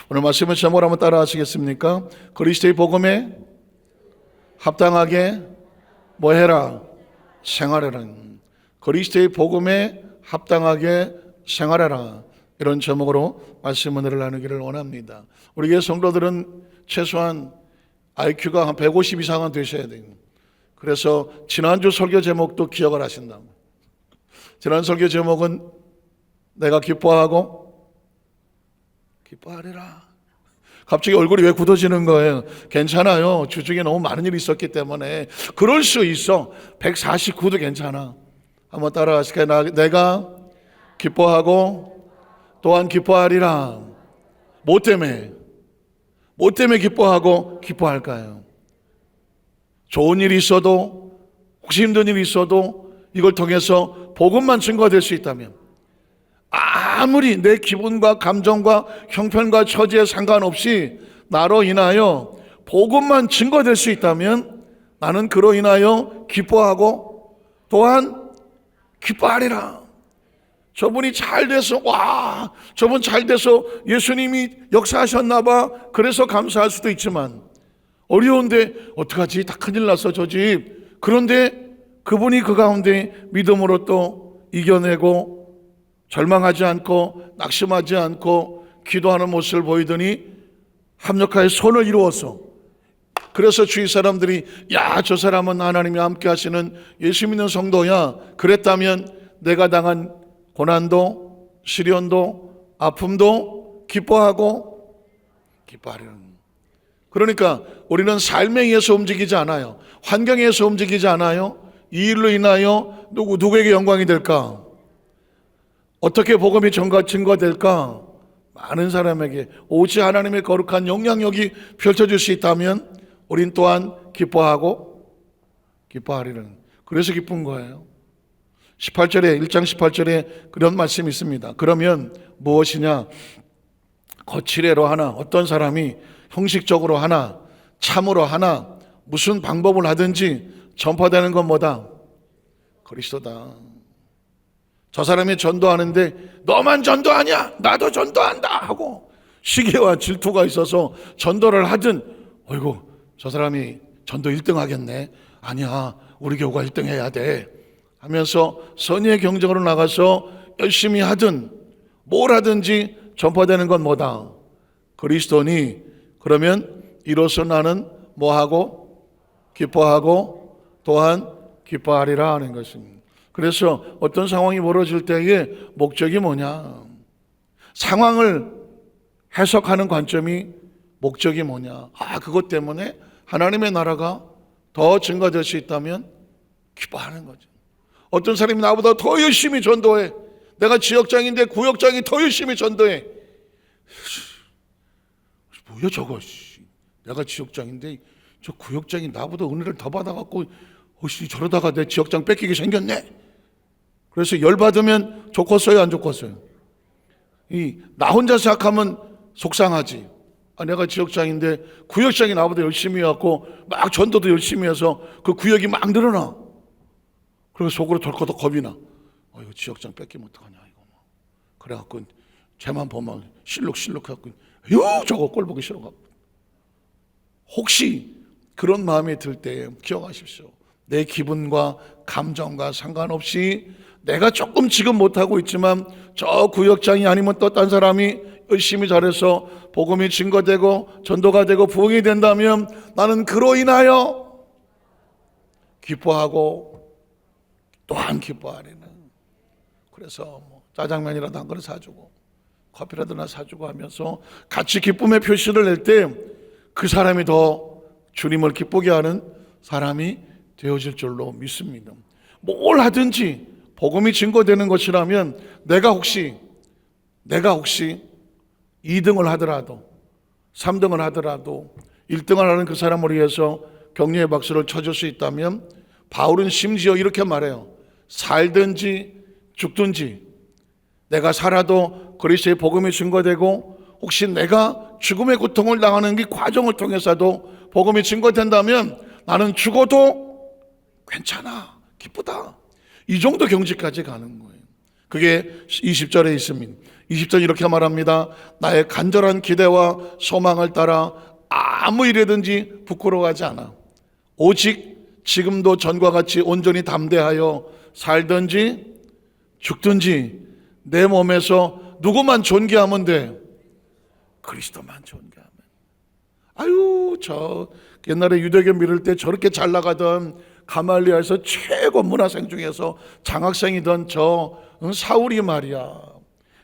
오늘 말씀을 제목으로 한번 따라 하시겠습니까? 그리스도의 복음에 합당하게 뭐 해라? 생활해라. 그리스도의 복음에 합당하게 생활해라. 이런 제목으로 말씀 은혜를 나누기를 원합니다. 우리 교회 성도들은 최소한 IQ가 한 150 이상은 되셔야 돼요. 그래서 지난주 설교 제목도 기억을 하신다. 지난 설교 제목은 내가 기뻐하고 기뻐하리라. 갑자기 얼굴이 왜 굳어지는 거예요? 괜찮아요. 주중에 너무 많은 일이 있었기 때문에 그럴 수 있어. 149도 괜찮아. 한번 따라 하실까요? 내가 기뻐하고 또한 기뻐하리라. 뭐 때문에 기뻐하고 기뻐할까요? 좋은 일이 있어도, 혹시 힘든 일이 있어도 이걸 통해서 복음만 증거될 수 있다면, 아무리 내 기분과 감정과 형편과 처지에 상관없이 나로 인하여 복음만 증거될 수 있다면 나는 그로 인하여 기뻐하고 또한 기뻐하리라. 저분이 잘 돼서, 와, 저분 잘 돼서 예수님이 역사하셨나 봐. 그래서 감사할 수도 있지만, 어려운데 어떡하지? 다 큰일 났어 저 집. 그런데 그분이 그 가운데 믿음으로 또 이겨내고 절망하지 않고 낙심하지 않고 기도하는 모습을 보이더니 합력하여 손을 이루었어. 그래서 주위 사람들이, 야, 저 사람은 하나님이 함께 하시는 예수 믿는 성도야. 그랬다면 내가 당한 고난도 시련도 아픔도 기뻐하고 기뻐하리라. 그러니까 우리는 삶에 의해서 움직이지 않아요. 환경에 의해서 움직이지 않아요. 이 일로 인하여 누구에게 영광이 될까? 어떻게 복음이 증거될까? 많은 사람에게 오직 하나님의 거룩한 영향력이 펼쳐질 수 있다면 우린 또한 기뻐하고 기뻐하리는. 그래서 기쁜 거예요. 18절에 1장 18절에 그런 말씀이 있습니다. 그러면 무엇이냐? 거칠애로 하나, 어떤 사람이 형식적으로 하나, 참으로 하나, 무슨 방법을 하든지 전파되는 건 뭐다? 그리스도다. 저 사람이 전도하는데 너만 전도하냐? 나도 전도한다 하고 시기와 질투가 있어서 전도를 하든, 어이구 저 사람이 전도 1등 하겠네. 아니야, 우리 교우가 1등 해야 돼 하면서 선의의 경쟁으로 나가서 열심히 하든 뭘 하든지 전파되는 건 뭐다? 그리스도니. 그러면 이로써 나는 뭐하고 기뻐하고 또한 기뻐하리라 하는 것입니다. 그래서 어떤 상황이 벌어질 때에 목적이 뭐냐? 상황을 해석하는 관점이 목적이 뭐냐? 그것 때문에 하나님의 나라가 더 증가될 수 있다면 기뻐하는 거죠. 어떤 사람이 나보다 더 열심히 전도해. 내가 지역장인데 구역장이 더 열심히 전도해. 뭐야 저거? 내가 지역장인데 저 구역장이 나보다 은혜를 더 받아갖고 저러다가 내 지역장 뺏기게 생겼네. 그래서 열받으면 좋겠어요, 안 좋겠어요? 나 혼자 생각하면 속상하지. 내가 지역장인데 구역장이 나보다 열심히 해갖고 막 전도도 열심히 해서 그 구역이 막 늘어나. 그리고 속으로 덜커덕 겁이 나. 이거 지역장 뺏기면 어떡하냐 이거. 그래갖고 쟤만 보면 실룩실룩해갖고 저거 꼴 보기 싫어갖고. 혹시 그런 마음이 들 때 기억하십시오. 내 기분과 감정과 상관없이 내가 조금 지금 못하고 있지만 저 구역장이 아니면 또 딴 사람이 열심히 잘해서 복음이 증거되고 전도가 되고 부흥이 된다면 나는 그로 인하여 기뻐하고 또한 기뻐하리는. 그래서 짜장면이라도 한 그릇 사주고 커피라도 하나 사주고 하면서 같이 기쁨의 표시를 낼 때 그 사람이 더 주님을 기쁘게 하는 사람이 되어질 줄로 믿습니다. 뭘 하든지 복음이 증거되는 것이라면 내가 혹시 2등을 하더라도 3등을 하더라도 1등을 하는 그 사람을 위해서 격려의 박수를 쳐줄 수 있다면, 바울은 심지어 이렇게 말해요. 살든지 죽든지 내가 살아도 그리스도의 복음이 증거되고, 혹시 내가 죽음의 고통을 당하는 그 과정을 통해서도 복음이 증거된다면 나는 죽어도 괜찮아, 기쁘다. 이 정도 경지까지 가는 거예요. 그게 20절에 있습니다. 20절 이렇게 말합니다. 나의 간절한 기대와 소망을 따라 아무 일이든지 부끄러워하지 않아. 오직 지금도 전과 같이 온전히 담대하여 살든지 죽든지 내 몸에서 누구만 존귀하면 돼? 그리스도만 존귀하면. 아유, 저 옛날에 유대교 믿을 때 저렇게 잘 나가던 가말리엘에서 최고 문화생 중에서 장학생이던 저 사울이 말이야,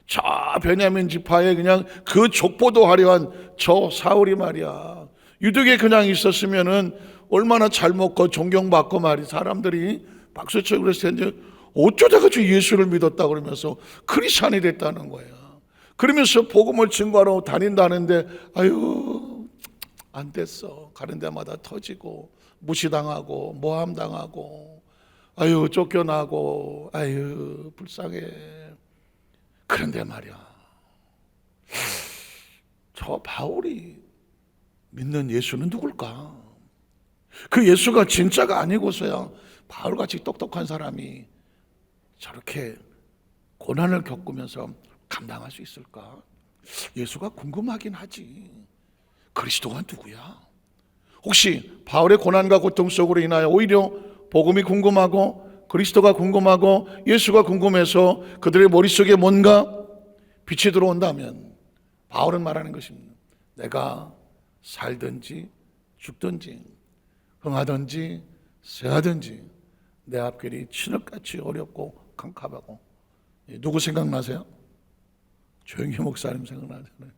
저 베냐민 지파에 그냥 그 족보도 화려한 저 사울이 말이야, 유대교에 그냥 있었으면은 얼마나 잘 먹고 존경받고 말이 사람들이 박수치고 그랬을 텐데 어쩌다가 저 예수를 믿었다 그러면서 크리스찬이 됐다는 거야. 그러면서 복음을 증거하러 다닌다는데 아유 안 됐어. 가는 데마다 터지고 무시당하고 모함당하고 아유 쫓겨나고 아유 불쌍해. 그런데 말이야, 저 바울이 믿는 예수는 누굴까? 그 예수가 진짜가 아니고서야 바울같이 똑똑한 사람이 저렇게 고난을 겪으면서 감당할 수 있을까? 예수가 궁금하긴 하지. 그리스도가 누구야? 혹시 바울의 고난과 고통 속으로 인하여 오히려 복음이 궁금하고 그리스도가 궁금하고 예수가 궁금해서 그들의 머릿속에 뭔가 빛이 들어온다면 바울은 말하는 것입니다. 내가 살든지 죽든지 흥하든지 쇠하든지 내 앞길이 진흙같이 어렵고 캄캄하고. 누구 생각나세요? 조용히 목사님 생각나잖아요.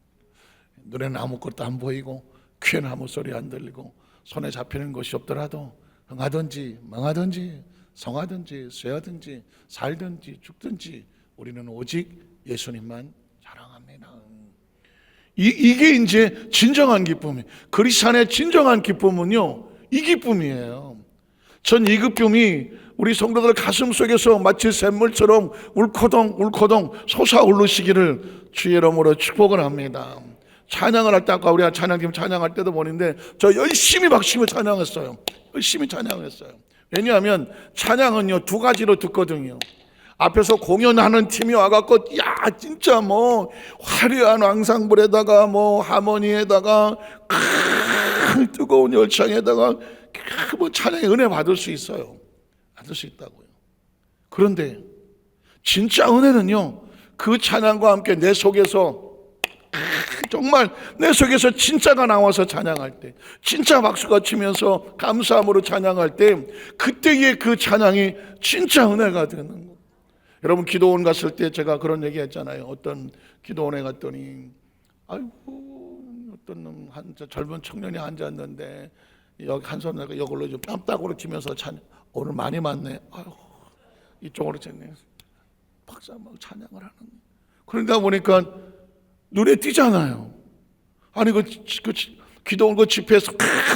눈에는 아무것도 안 보이고 귀에는 아무 소리 안 들리고 손에 잡히는 것이 없더라도 흥하든지 망하든지 성하든지 쇠하든지 살든지 죽든지 우리는 오직 예수님만 자랑합니다. 이게 이제 진정한 기쁨이에요. 그리스도의 진정한 기쁨은요, 이 기쁨이에요. 전 이 기쁨이 우리 성도들 가슴 속에서 마치 샘물처럼 울커덩 솟아오르시기를 주의 이름으로 축복을 합니다. 찬양을 할 때 아까 우리가 찬양팀 찬양할 때도 보는데 저 열심히 박수며 찬양했어요. 열심히 찬양했어요. 왜냐하면 찬양은요 두 가지로 듣거든요. 앞에서 공연하는 팀이 와갖고 야 진짜 뭐 화려한 앙상블에다가 뭐 하모니에다가 뜨거운 열창에다가 뭐 찬양의 은혜 받을 수 있어요. 받을 수 있다고요. 그런데 진짜 은혜는요 그 찬양과 함께 내 속에서 정말 내 속에서 진짜가 나와서 찬양할 때, 진짜 박수가 치면서 감사함으로 찬양할 때, 그때의 그 찬양이 진짜 은혜가 되는 거예요. 여러분 기도원 갔을 때 제가 그런 얘기 했잖아요. 어떤 기도원에 갔더니 아이고 어떤 놈 젊은 청년이 앉았는데 여기 한 손에 이걸로 좀 뺨따구로 치면서 오늘 많이 맞네. 아유 이쪽으로 쳤네. 박수 막 찬양을 하는. 그러다 보니까 눈에 띄잖아요. 아니 그 기도원 그 집회에서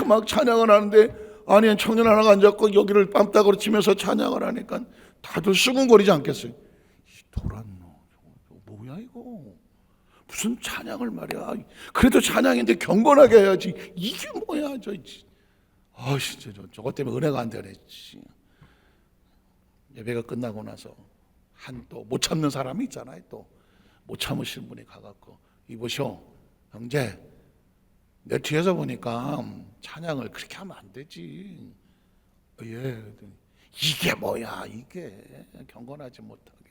막 찬양을 하는데 아니 청년 하나가 앉았고 여기를 뺨따구로 치면서 찬양을 하니까 다들 수군거리지 않겠어요? 이 도란노 뭐야 이거? 무슨 찬양을 말이야? 그래도 찬양인데 경건하게 해야지. 이게 뭐야 저? 진짜 저것 때문에 은혜가 안 되네. 예배가 끝나고 나서 한 또 못 참는 사람이 있잖아요. 또 못 참으신 분이 가갖고 이보시오 형제, 내 뒤에서 보니까 찬양을 그렇게 하면 안 되지. 예. 이게 뭐야 이게 경건하지 못하게.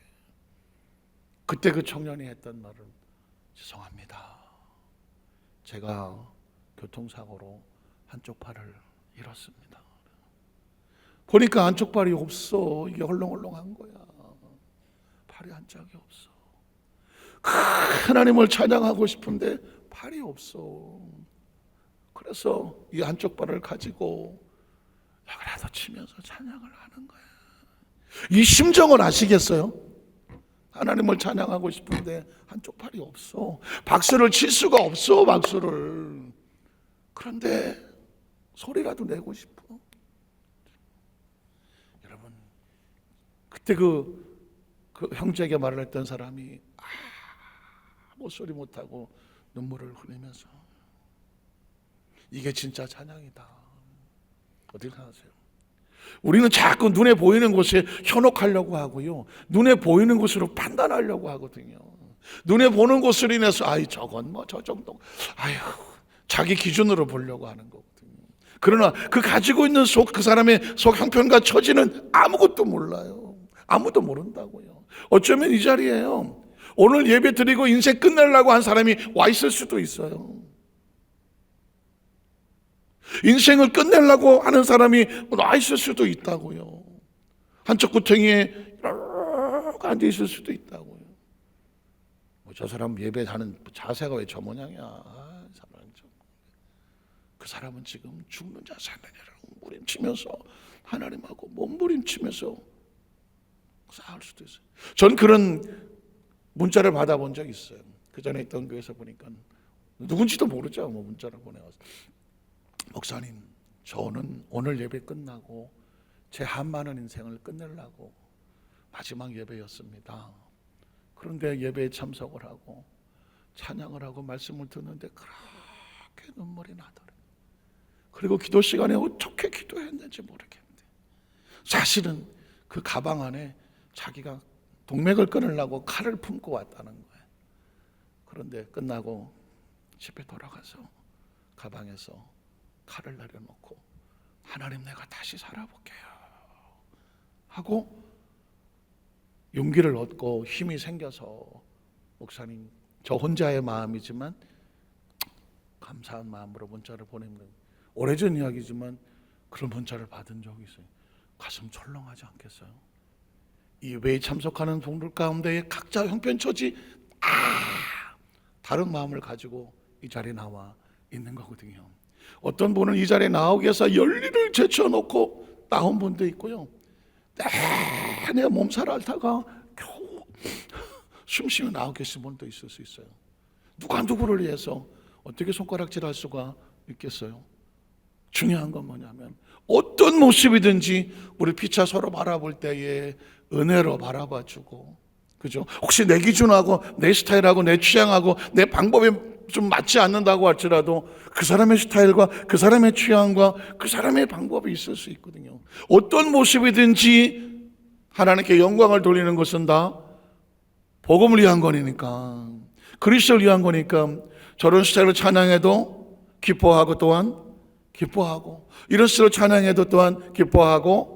그때 그 청년이 했던 말은 죄송합니다. 제가 교통사고로 한쪽 팔을 잃었습니다. 보니까 한쪽 팔이 없어. 이게 헐렁헐렁한 거야. 팔이 한 짝이 없어. 하나님을 찬양하고 싶은데 팔이 없어. 그래서 이 한쪽 발을 가지고 여기라도 치면서 찬양을 하는 거야. 이 심정을 아시겠어요? 하나님을 찬양하고 싶은데 한쪽 팔이 없어. 박수를 칠 수가 없어. 박수를. 그런데 소리라도 내고 싶어. 여러분 그때 그 형제에게 말을 했던 사람이 아무 소리 못하고 눈물을 흘리면서 이게 진짜 찬양이다. 어떻게 생각하세요? 우리는 자꾸 눈에 보이는 곳에 현혹하려고 하고요, 눈에 보이는 곳으로 판단하려고 하거든요. 눈에 보는 곳을 인해서 저건 뭐 저 정도, 자기 기준으로 보려고 하는 거거든요. 그러나 그 가지고 있는 그 사람의 속 형편과 처지는 아무것도 몰라요. 아무도 모른다고요. 어쩌면 이 자리에요, 오늘 예배 드리고 인생 끝내려고 한 사람이 와 있을 수도 있어요. 인생을 끝내려고 하는 사람이 와 있을 수도 있다고요. 한쪽 구덩이에 이렇게 앉아 있을 수도 있다고요. 저 사람 예배하는 자세가 왜 저 모양이야? 그 사람은 지금 죽는 자세라고 무림치면서 하나님하고 몸부림치면서 싸울 수도 있어요. 전 그런 문자를 받아본 적 있어요. 그 전에 있던 교회에서 보니까 누군지도 모르죠. 문자를 보내와서, 목사님, 저는 오늘 예배 끝나고 제 한많은 인생을 끝내려고 마지막 예배였습니다. 그런데 예배에 참석을 하고 찬양을 하고 말씀을 듣는데 그렇게 눈물이 나더래요. 그리고 기도 시간에 어떻게 기도했는지 모르겠는데 사실은 그 가방 안에 자기가 동맥을 끊으려고 칼을 품고 왔다는 거예요. 그런데 끝나고 집에 돌아가서 가방에서 칼을 내려놓고 하나님, 내가 다시 살아볼게요 하고 용기를 얻고 힘이 생겨서, 목사님, 저 혼자의 마음이지만 감사한 마음으로 문자를 보내는, 오래전 이야기지만 그런 문자를 받은 적이 있어요. 가슴 철렁하지 않겠어요? 이 예배에 참석하는 분들 가운데에 각자 형편처지 다른 마음을 가지고 이 자리에 나와 있는 거거든요. 어떤 분은 이 자리에 나오기 위해서 열일을 제쳐놓고 나온 분도 있고요, 내가 몸살 앓다가 겨우 숨쉬며 나와 계신 분도 있을 수 있어요. 누가 누구를 위해서 어떻게 손가락질할 수가 있겠어요? 중요한 건 뭐냐면 어떤 모습이든지 우리 피차 서로 바라볼 때에 은혜로 바라봐주고, 그죠? 혹시 내 기준하고 내 스타일하고 내 취향하고 내 방법이 좀 맞지 않는다고 할지라도 그 사람의 스타일과 그 사람의 취향과 그 사람의 방법이 있을 수 있거든요. 어떤 모습이든지 하나님께 영광을 돌리는 것은 다 복음을 위한 거니까, 그리스도를 위한 거니까, 저런 스타일로 찬양해도 기뻐하고 또한 기뻐하고, 이런 스타일로 찬양해도 또한 기뻐하고.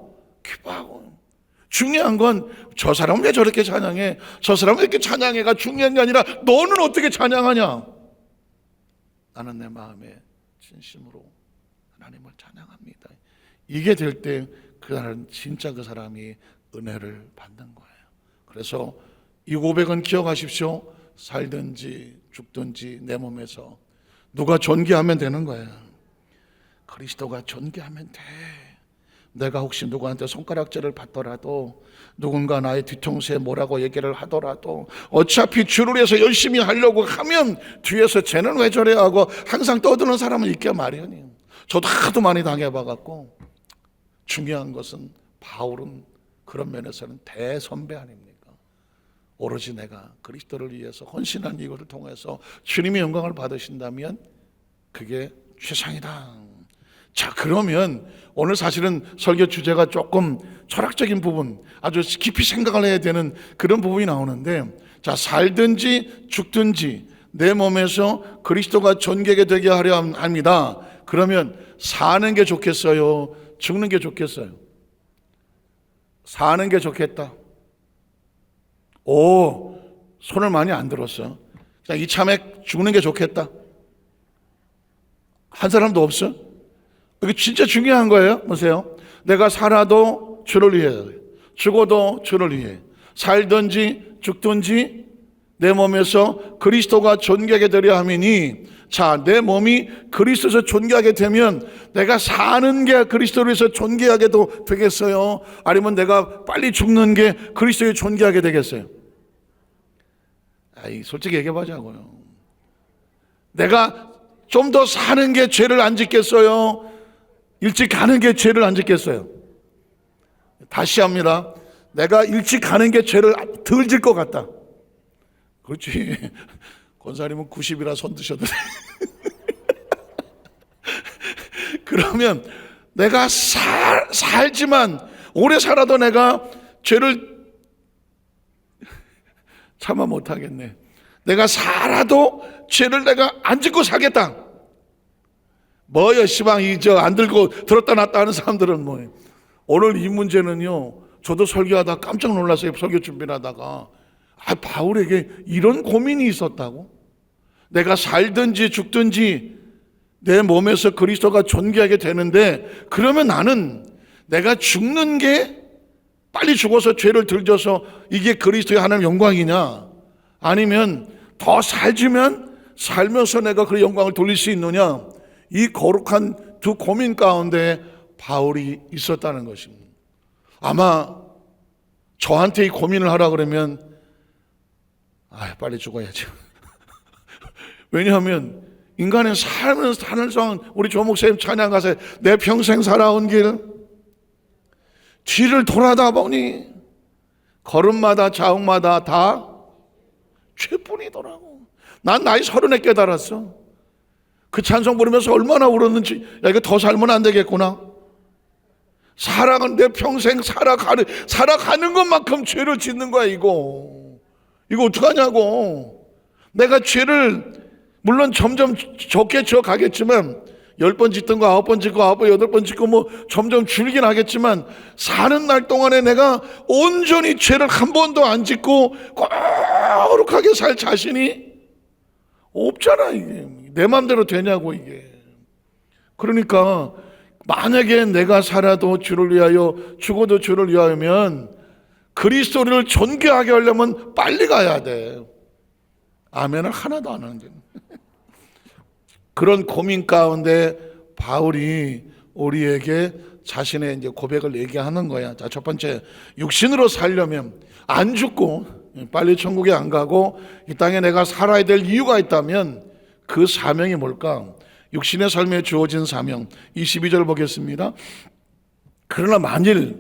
중요한 건 저 사람은 왜 저렇게 찬양해, 저 사람은 왜 이렇게 찬양해가 중요한 게 아니라 너는 어떻게 찬양하냐. 나는 내 마음에 진심으로 하나님을 찬양합니다. 이게 될 때 그날은 진짜 그 사람이 은혜를 받는 거예요. 그래서 이 고백은 기억하십시오. 살든지 죽든지 내 몸에서 누가 존귀하면 되는 거예요. 그리스도가 존귀하면 돼. 내가 혹시 누구한테 손가락질을 받더라도, 누군가 나의 뒤통수에 뭐라고 얘기를 하더라도, 어차피 주를 위해서 열심히 하려고 하면 뒤에서 쟤는 왜 저래 하고 항상 떠드는 사람은 있게 마련이에요. 저도 하도 많이 당해봐갖고. 중요한 것은 바울은 그런 면에서는 대선배 아닙니까? 오로지 내가 그리스도를 위해서 헌신한 이것을 통해서 주님의 영광을 받으신다면 그게 최상이다. 자, 그러면 오늘 사실은 설교 주제가 조금 철학적인 부분, 아주 깊이 생각을 해야 되는 그런 부분이 나오는데, 자, 살든지 죽든지 내 몸에서 그리스도가 존귀하게 되게 하려 합니다. 그러면 사는 게 좋겠어요? 죽는 게 좋겠어요? 사는 게 좋겠다. 오, 손을 많이 안 들었어. 그냥 이참에 죽는 게 좋겠다. 한 사람도 없어? 이게 진짜 중요한 거예요. 보세요. 내가 살아도 주를 위해, 죽어도 주를 위해, 살든지 죽든지 내 몸에서 그리스도가 존귀하게 되려 함이니, 자, 내 몸이 그리스도에서 존귀하게 되면 내가 사는 게 그리스도를 위해서 존귀하게도 되겠어요? 아니면 내가 빨리 죽는 게 그리스도에 존귀하게 되겠어요? 솔직히 얘기해보자고요. 내가 좀 더 사는 게 죄를 안 짓겠어요? 일찍 가는 게 죄를 안 짓겠어요? 다시 합니다. 내가 일찍 가는 게 죄를 덜 질 것 같다. 그렇지. 권사님은 90이라 손 드셔도 돼. 그러면 내가 살지만 오래 살아도 내가 죄를 참아 못하겠네. 내가 살아도 죄를 내가 안 짓고 살겠다. 뭐요 시방이 안 들고 들었다 놨다 하는 사람들은 뭐예요. 오늘 이 문제는요, 저도 설교하다 깜짝 놀랐어요. 설교 준비를 하다가 바울에게 이런 고민이 있었다고. 내가 살든지 죽든지 내 몸에서 그리스도가 존귀하게 되는데, 그러면 나는 내가 죽는 게 빨리 죽어서 죄를 들져서 이게 그리스도의 하나님 영광이냐, 아니면 더 살면서 내가 그 영광을 돌릴 수 있느냐, 이 거룩한 두 고민 가운데 바울이 있었다는 것입니다. 아마 저한테 이 고민을 하라 그러면 빨리 죽어야지. 왜냐하면 인간의 삶은 사는 동안, 우리 조 목사님 찬양 가사에 내 평생 살아온 길 뒤를 돌아다 보니 걸음마다 자욱마다 다 죄뿐이더라고. 난 나이 30에 깨달았어. 그 찬송 부르면서 얼마나 울었는지, 이거 더 살면 안 되겠구나. 사랑은 내 평생 살아가는 것만큼 죄를 짓는 거야. 이거 어떡하냐고. 내가 죄를 물론 점점 적게 지어 가겠지만, 10번 짓던 거 9번 짓고 8번 짓고 점점 줄긴 하겠지만, 사는 날 동안에 내가 온전히 죄를 한 번도 안 짓고 거룩하게 살 자신이 없잖아. 이게 내 마음대로 되냐고. 이게 그러니까 만약에 내가 살아도 주를 위하여 죽어도 주를 위하여면 그리스도를 존귀하게 하려면 빨리 가야 돼. 아멘을 하나도 안 하는 거예요. 그런 고민 가운데 바울이 우리에게 자신의 이제 고백을 얘기하는 거야. 자, 첫 번째, 육신으로 살려면 안 죽고 빨리 천국에 안 가고 이 땅에 내가 살아야 될 이유가 있다면 그 사명이 뭘까? 육신의 삶에 주어진 사명. 22절 보겠습니다. 그러나 만일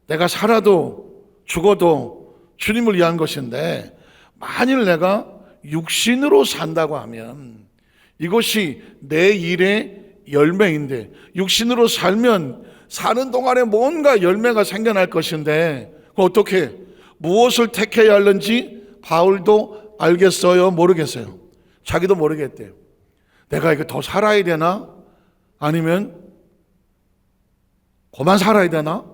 내가 살아도 죽어도 주님을 위한 것인데, 만일 내가 육신으로 산다고 하면 이것이 내 일의 열매인데, 육신으로 살면 사는 동안에 뭔가 열매가 생겨날 것인데, 어떻게 무엇을 택해야 하는지 바울도 알겠어요? 모르겠어요? 자기도 모르겠대요. 내가 이거 더 살아야 되나? 아니면 그만 살아야 되나?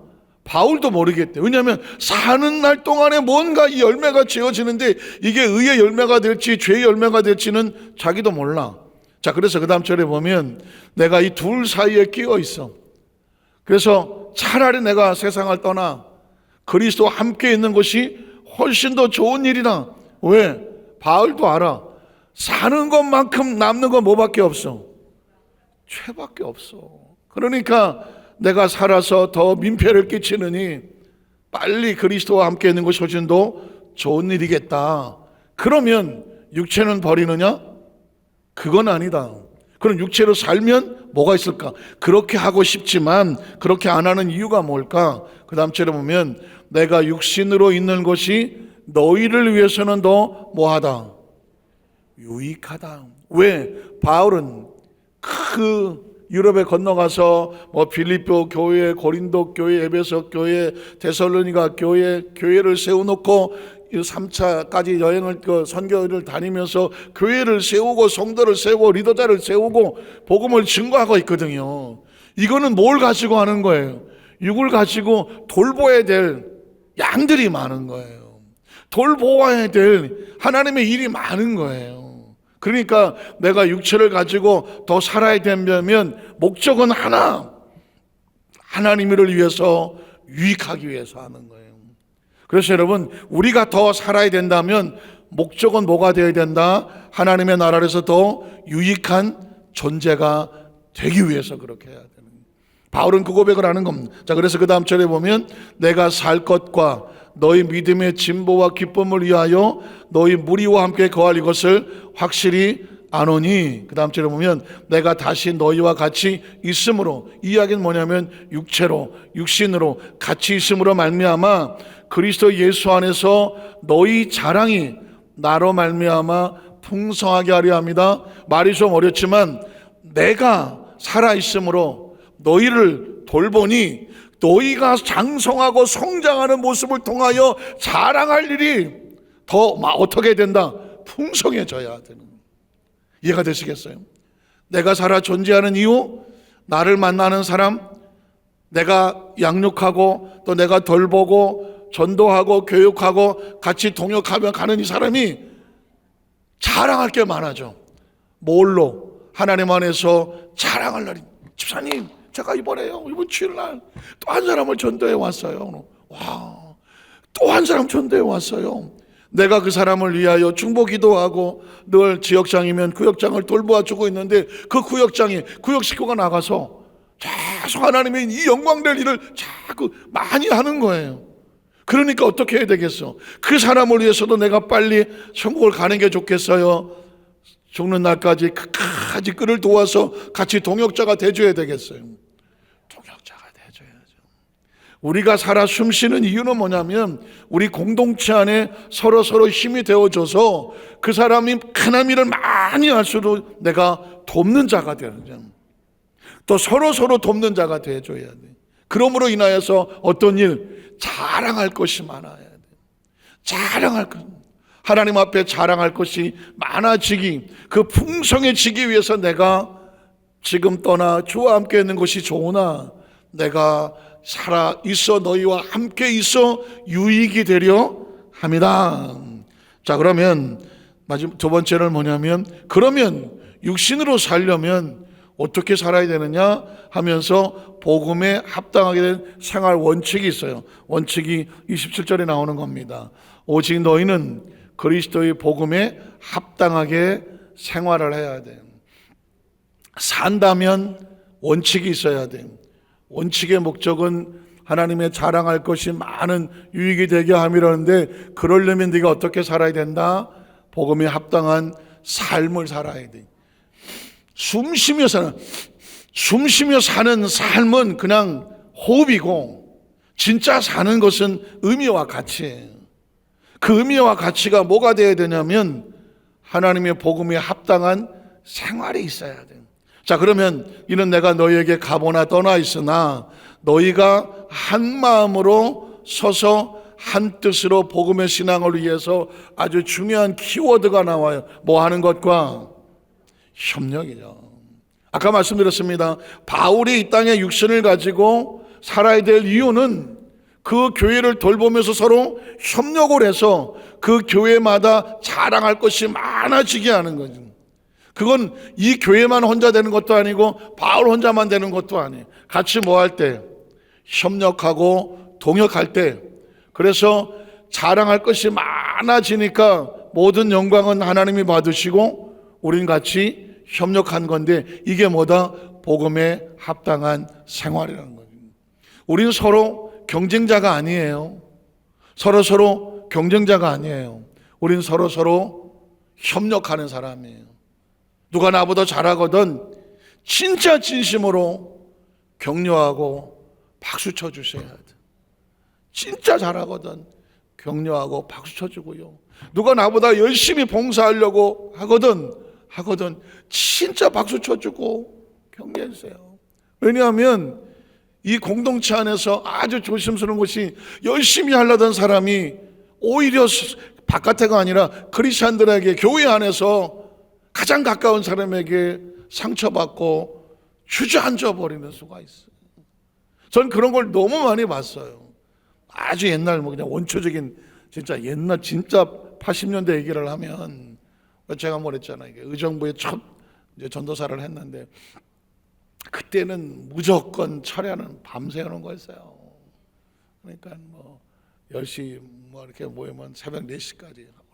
바울도 모르겠대. 왜냐하면 사는 날 동안에 뭔가 이 열매가 지어지는데 이게 의의 열매가 될지 죄의 열매가 될지는 자기도 몰라. 자, 그래서 그 다음 절에 보면 내가 이 둘 사이에 끼어 있어. 그래서 차라리 내가 세상을 떠나 그리스도와 함께 있는 것이 훨씬 더 좋은 일이다. 왜? 바울도 알아. 사는 것만큼 남는 건 뭐밖에 없어? 죄밖에 없어. 그러니까 내가 살아서 더 민폐를 끼치느니 빨리 그리스도와 함께 있는 것이 훨씬 더 좋은 일이겠다. 그러면 육체는 버리느냐? 그건 아니다. 그럼 육체로 살면 뭐가 있을까? 그렇게 하고 싶지만 그렇게 안 하는 이유가 뭘까? 그 다음 절에 보면 내가 육신으로 있는 것이 너희를 위해서는 더 뭐하다? 유익하다. 왜? 바울은 유럽에 건너가서 빌립보 교회, 고린도 교회, 에베소 교회, 데살로니가 교회를 세워놓고 3차까지 여행을 선교를 다니면서 교회를 세우고 성도를 세우고 리더자를 세우고 복음을 증거하고 있거든요. 이거는 뭘 가지고 하는 거예요? 육을 가지고 돌보아야 될 양들이 많은 거예요. 돌보아야 될 하나님의 일이 많은 거예요. 그러니까 내가 육체를 가지고 더 살아야 된다면 목적은 하나, 하나님을 위해서 유익하기 위해서 하는 거예요. 그래서 여러분, 우리가 더 살아야 된다면 목적은 뭐가 되어야 된다? 하나님의 나라에서 더 유익한 존재가 되기 위해서 그렇게 해야 되는 거예요. 바울은 그 고백을 하는 겁니다. 자, 그래서 그 다음 절에 보면 내가 살 것과 너희 믿음의 진보와 기쁨을 위하여 너희 무리와 함께 거할 이것을 확실히 아노니. 그 다음 절에 보면 내가 다시 너희와 같이 있음으로, 이 이야기는 뭐냐면 육신으로 같이 있음으로 말미암아 그리스도 예수 안에서 너희 자랑이 나로 말미암아 풍성하게 하려 합니다. 말이 좀 어렵지만 내가 살아있음으로 너희를 돌보니 너희가 장성하고 성장하는 모습을 통하여 자랑할 일이 더 어떻게 된다? 풍성해져야 되는. 이해가 되시겠어요? 내가 살아 존재하는 이유, 나를 만나는 사람, 내가 양육하고 또 내가 돌보고 전도하고 교육하고 같이 동역하며 가는 이 사람이 자랑할 게 많아져. 뭘로? 하나님 안에서 자랑할 날이. 집사님, 제가 이번 주일날 또 한 사람을 전도해 왔어요. 와, 또 한 사람 전도해 왔어요. 내가 그 사람을 위하여 중보 기도하고 늘 지역장이면 구역장을 돌보아주고 있는데 그 구역장이 구역 식구가 나가서 계속 하나님의 이 영광될 일을 자꾸 많이 하는 거예요. 그러니까 어떻게 해야 되겠어? 그 사람을 위해서도 내가 빨리 천국을 가는 게 좋겠어요? 죽는 날까지 끝까지 그를 도와서 같이 동역자가 돼줘야 되겠어요? 동역자가 돼줘야죠. 우리가 살아 숨쉬는 이유는 뭐냐면 우리 공동체 안에 서로 힘이 되어줘서 그 사람이 큰 일을 많이 할수록 내가 돕는 자가 되는 거죠. 또 서로 돕는 자가 돼줘야 돼. 그러므로 인하여서 어떤 일? 자랑할 것이 많아야 돼. 자랑할 것. 하나님 앞에 자랑할 것이 많아지기, 그 풍성해지기 위해서 내가 지금 떠나 주와 함께 있는 것이 좋으나 내가 살아 있어 너희와 함께 있어 유익이 되려 함이다. 자, 그러면 마지막 두 번째는 뭐냐면, 그러면 육신으로 살려면 어떻게 살아야 되느냐 하면서 복음에 합당하게 된 생활 원칙이 있어요. 원칙이 27절에 나오는 겁니다. 오직 너희는 그리스도의 복음에 합당하게 생활을 해야 돼요. 산다면 원칙이 있어야 돼요. 원칙의 목적은 하나님의 자랑할 것이 많은 유익이 되게 함이라는데, 그러려면 네가 어떻게 살아야 된다? 복음에 합당한 삶을 살아야 돼. 숨쉬며 사는 삶은 그냥 호흡이고, 진짜 사는 것은 의미와 가치예요. 그 의미와 가치가 뭐가 되어야 되냐면 하나님의 복음에 합당한 생활이 있어야 돼요. 자, 그러면 이는 내가 너희에게 가보나 떠나 있으나 너희가 한 마음으로 서서 한 뜻으로 복음의 신앙을 위해서 아주 중요한 키워드가 나와요. 뭐 하는 것과? 협력이죠. 아까 말씀드렸습니다. 바울이 이 땅에 육신을 가지고 살아야 될 이유는 그 교회를 돌보면서 서로 협력을 해서 그 교회마다 자랑할 것이 많아지게 하는 거죠. 그건 이 교회만 혼자 되는 것도 아니고 바울 혼자만 되는 것도 아니에요. 같이 뭐 할 때? 협력하고 동역할 때. 그래서 자랑할 것이 많아지니까 모든 영광은 하나님이 받으시고 우린 같이 협력한 건데, 이게 뭐다? 복음에 합당한 생활이라는 거죠. 우리는 서로 경쟁자가 아니에요. 서로 경쟁자가 아니에요. 우린 서로 협력하는 사람이에요. 누가 나보다 잘하거든 진짜 진심으로 격려하고 박수 쳐주셔야 돼. 진짜 잘하거든 격려하고 박수 쳐주고요. 누가 나보다 열심히 봉사하려고 하거든 진짜 박수 쳐주고 격려해주세요. 왜냐하면 이 공동체 안에서 아주 조심스러운 것이, 열심히 하려던 사람이 오히려 바깥에가 아니라 크리스찬들에게 교회 안에서 가장 가까운 사람에게 상처받고 주저앉아 버리는 수가 있어요. 전 그런 걸 너무 많이 봤어요. 아주 옛날 그냥 원초적인 진짜 80년대 얘기를 하면, 제가 뭐랬잖아요. 의정부에 첫 이제 전도사를 했는데 그때는 무조건 철야는 밤새우는 거였어요. 그러니까 10시 이렇게 모이면 새벽 4시까지 하고,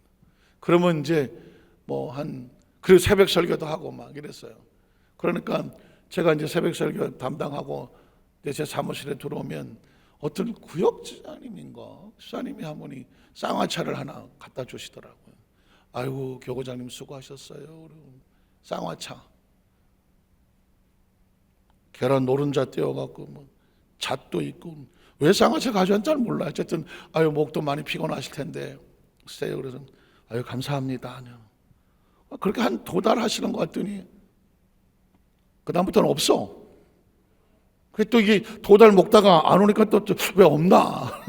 그러면 이제 그리고 새벽 설교도 하고 막 이랬어요. 그러니까 제가 이제 새벽 설교 담당하고 이제 제 사무실에 들어오면 어떤 구역장님인가 수사님이 한 분이 쌍화차를 하나 갖다 주시더라고요. 아이고 교구장님 수고하셨어요. 쌍화차 계란 노른자 띄워갖고 잣도 있고, 왜 쌍화차 가져왔는지 잘 몰라. 어쨌든 목도 많이 피곤하실 텐데 쓰세요. 그래서 감사합니다. 그렇게 한 2달 하시는 것 같더니 그 다음부터는 없어. 그 또 이게 도달 먹다가 안 오니까 또 왜 없나?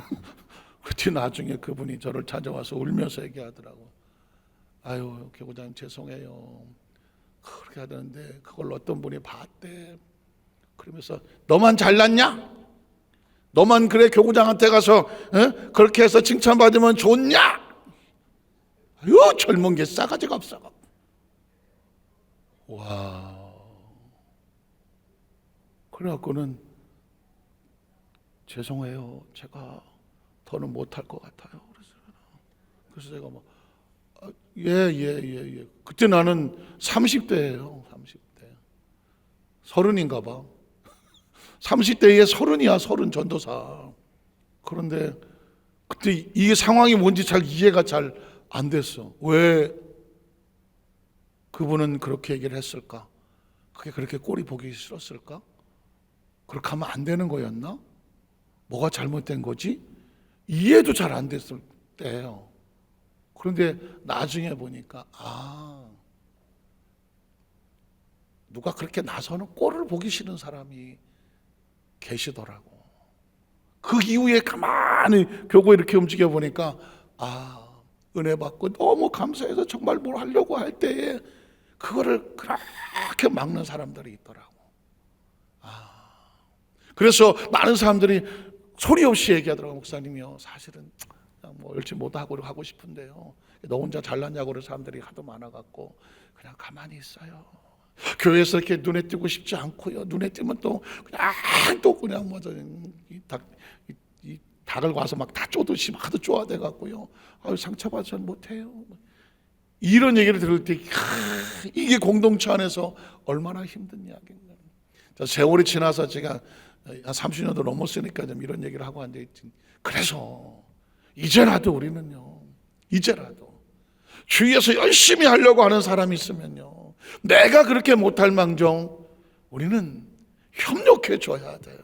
그때 나중에 그분이 저를 찾아와서 울면서 얘기하더라고. 아유, 교구장님 죄송해요. 그렇게 하던데 그걸 어떤 분이 봤대. 그러면서 너만 잘났냐? 너만 그래 교구장한테 가서 그렇게 해서 칭찬받으면 좋냐? 아유, 젊은 게 싸가지가 없어. 와. 그래갖고는 죄송해요. 제가 더는 못할 것 같아요. 그래서 제가 뭐 예. 그때 나는 30대예요. 30대. 30인가 봐. 30대에 30이야. 30 전도사. 그런데 그때 이게 상황이 뭔지 잘 이해가 잘 안 됐어. 왜 그분은 그렇게 얘기를 했을까? 그게 그렇게 꼴이 보기 싫었을까? 그렇게 하면 안 되는 거였나? 뭐가 잘못된 거지? 이해도 잘 안 됐을 때예요. 그런데 나중에 보니까 누가 그렇게 나서는 꼴을 보기 싫은 사람이 계시더라고. 그 이후에 가만히 교회 이렇게 움직여 보니까 은혜 받고 너무 감사해서 정말 뭘 하려고 할 때에 그거를 그렇게 막는 사람들이 있더라고. 그래서 많은 사람들이 소리 없이 얘기하더라고. 목사님이요, 사실은 뭐 열심히 못하고 하고 싶은데요, 너 혼자 잘났냐고 그런 사람들이 하도 많아갖고 그냥 가만히 있어요. 교회에서 이렇게 눈에 띄고 싶지 않고요. 눈에 띄면 또 그냥 뭐죠, 이 닭을 와서 막 다 쪼듯이 막 하도 쪼아대 갖고요. 상처받아 전 못해요. 이런 얘기를 들을 때 이게 공동체 안에서 얼마나 힘든 이야기인가. 세월이 지나서 제가 한 30년도 넘었으니까 좀 이런 얘기를 하고 앉아 있지. 그래서 이제라도 우리는요, 이제라도 주위에서 열심히 하려고 하는 사람이 있으면요, 내가 그렇게 못할 망정 우리는 협력해 줘야 돼요.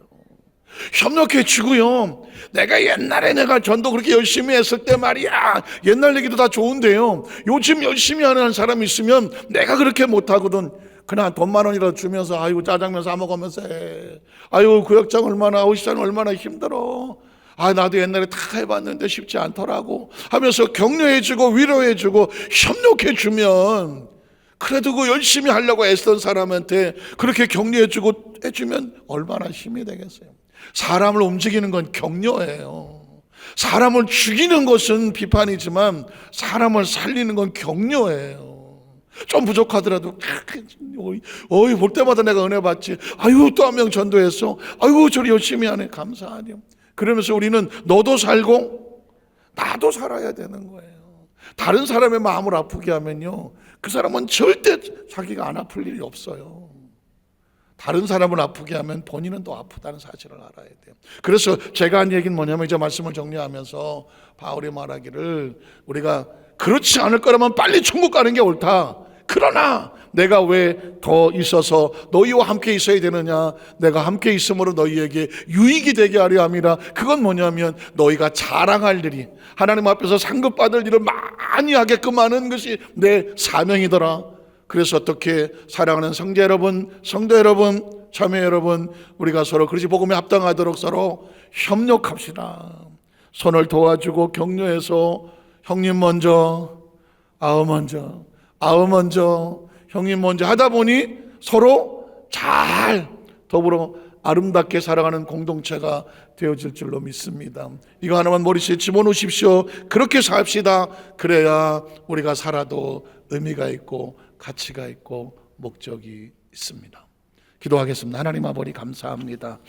협력해 주고요. 내가 전도 그렇게 열심히 했을 때 말이야, 옛날 얘기도 다 좋은데요, 요즘 열심히 하는 사람이 있으면 내가 그렇게 못하거든. 그냥 돈 10,000원이라도 주면서 아이고 짜장면 사 먹으면서 해. 아이고 구역장 얼마나, 오시장 얼마나 힘들어. 나도 옛날에 다 해봤는데 쉽지 않더라고 하면서 격려해주고 위로해주고 협력해주면, 그래도 그 열심히 하려고 애쓰던 사람한테 그렇게 격려해주고 해주면 얼마나 힘이 되겠어요. 사람을 움직이는 건 격려예요. 사람을 죽이는 것은 비판이지만 사람을 살리는 건 격려예요. 좀 부족하더라도 볼 때마다 내가 은혜 받지. 아유, 또 한 명 전도했어. 아유, 저리 열심히 하네. 감사하네. 그러면서 우리는 너도 살고 나도 살아야 되는 거예요. 다른 사람의 마음을 아프게 하면요, 그 사람은 절대 자기가 안 아플 일이 없어요. 다른 사람을 아프게 하면 본인은 또 아프다는 사실을 알아야 돼요. 그래서 제가 한 얘기는 뭐냐면, 이제 말씀을 정리하면서 바울이 말하기를, 우리가 그렇지 않을 거라면 빨리 천국 가는 게 옳다. 그러나 내가 왜 더 있어서 너희와 함께 있어야 되느냐? 내가 함께 있음으로 너희에게 유익이 되게 하려 함이라. 그건 뭐냐면 너희가 자랑할 일이, 하나님 앞에서 상급받을 일을 많이 하게끔 하는 것이 내 사명이더라. 그래서 어떻게, 사랑하는 성도 여러분, 자매 여러분, 우리가 서로 그렇지 복음에 합당하도록 서로 협력합시다. 손을 도와주고 격려해서 형님 먼저, 아우 먼저, 형님 먼저 하다 보니 서로 잘 더불어 아름답게 살아가는 공동체가 되어질 줄로 믿습니다. 이거 하나만 머리씨에 집어넣으십시오. 그렇게 삽시다. 그래야 우리가 살아도 의미가 있고 가치가 있고 목적이 있습니다. 기도하겠습니다. 하나님 아버지 감사합니다.